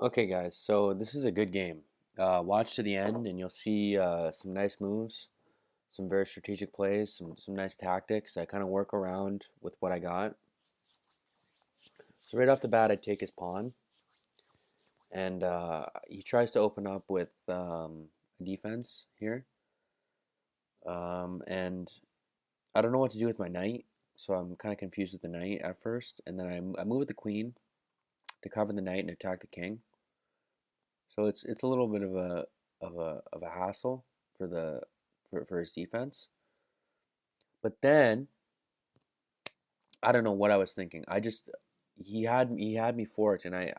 Okay, guys, so this is a good game. Watch to the end, and you'll see some nice moves, some very strategic plays, some nice tactics that kind of work around with what I got. So right off the bat, I take his pawn, and he tries to open up with a defense here. And I don't know what to do with my knight, so I'm kind of confused with the knight at first, and then I move with the queen to cover the knight and attack the king. So it's a little bit of a hassle for for his defense. But then I don't know what I was thinking. He had me forked, and I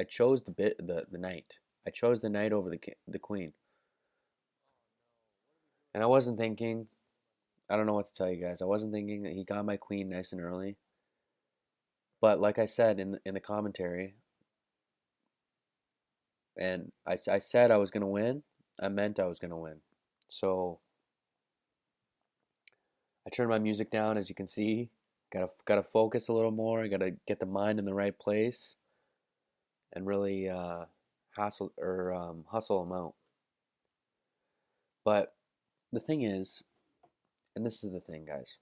chose the knight. I chose the knight over the queen, and I wasn't thinking. I don't know what to tell you guys. I wasn't thinking. He got my queen nice and early, but like I said in the commentary, and I said I was gonna win. I meant I was gonna win. So I turned my music down, as you can see. Gotta focus a little more. I gotta get the mind in the right place and really hustle them out. But the thing is, and this is the thing, guys,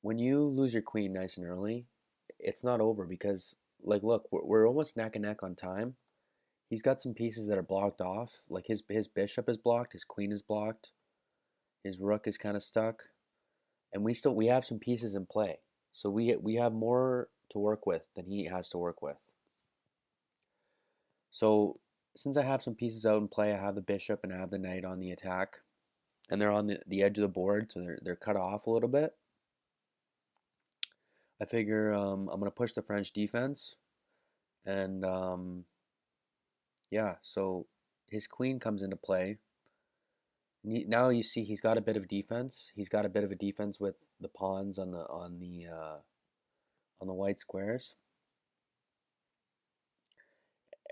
when you lose your queen nice and early, it's not over because, like, look, we're almost neck and neck on time. He's got some pieces that are blocked off, like his bishop is blocked, his queen is blocked, his rook is kind of stuck, and we have some pieces in play. So we have more to work with than he has to work with. So since I have some pieces out in play, I have the bishop and I have the knight on the attack, and they're on the edge of the board, so they're cut off a little bit. I figure I'm gonna push the French defense, and yeah, so his queen comes into play. Now you see he's got a bit of defense. He's got a bit of a defense with the pawns on the white squares,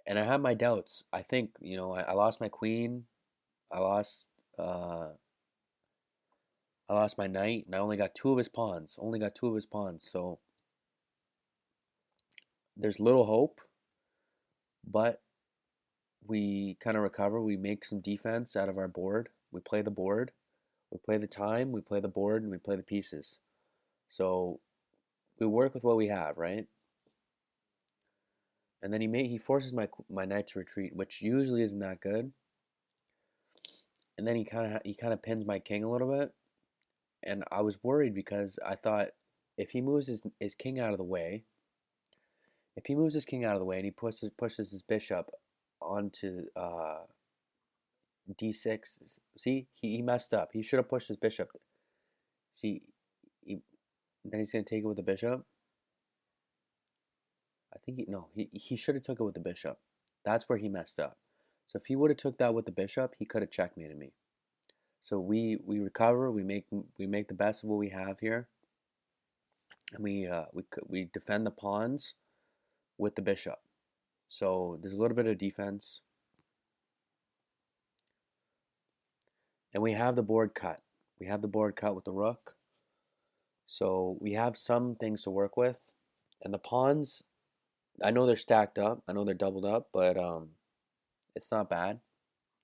and I have my doubts. I think I lost my queen. I lost uh, I lost my knight, and I only got two of his pawns. Only got two of his pawns, so there's little hope. But we kind of recover. We make some defense out of our board. We play the board. We play the time. We play the board, and we play the pieces. So we work with what we have, right? And then he forces my knight to retreat, which usually isn't that good. And then he kind of pins my king a little bit, and I was worried because I thought if he moves his king out of the way, if he moves his king out of the way and he pushes his bishop onto d6, see, he messed up. He should have pushed his bishop. See, he, then he's gonna take it with the bishop. I think no, he should have took it with the bishop. That's where he messed up. So if he would have took that with the bishop, he could have checkmated me. So we recover. We make the best of what we have here, and we defend the pawns with the bishop. So there's a little bit of defense, and we have the board cut. We have the board cut with the rook. So we have some things to work with, and the pawns. I know they're stacked up. I know they're doubled up, but it's not bad.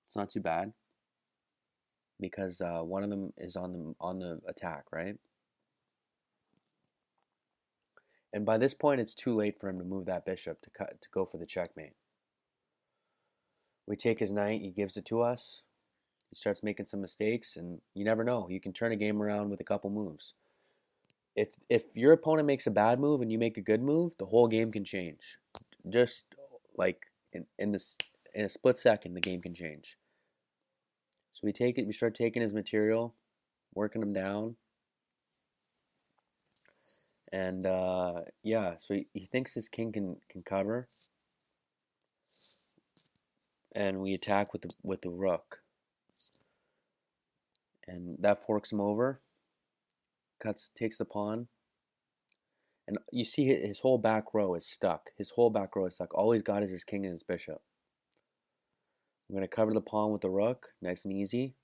It's not too bad because one of them is on the attack, right? And by this point, it's too late for him to move that bishop to go for the checkmate. We take his knight. He gives it to us. He starts making some mistakes, and you never know. You can turn a game around with a couple moves. If your opponent makes a bad move and you make a good move, the whole game can change. Just like in a split second, the game can change. So we take it. We start taking his material, working him down, and yeah. So he thinks his king can cover, and we attack with the rook, and that forks him over. Takes the pawn, and you see his whole back row is stuck. His whole back row is stuck. All he's got is his king and his bishop. I'm going to cover the pawn with the rook, nice and easy.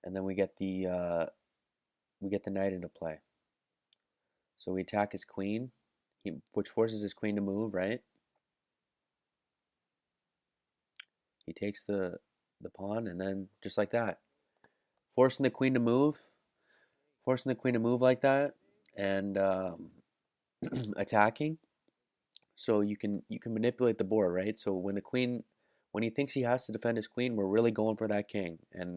And then we get the knight into play. So we attack his queen, which forces his queen to move, right? He takes the pawn, and then just like that, forcing the queen to move, forcing the queen to move like that, and attacking. So you can manipulate the board, right? So when he thinks he has to defend his queen, we're really going for that king, and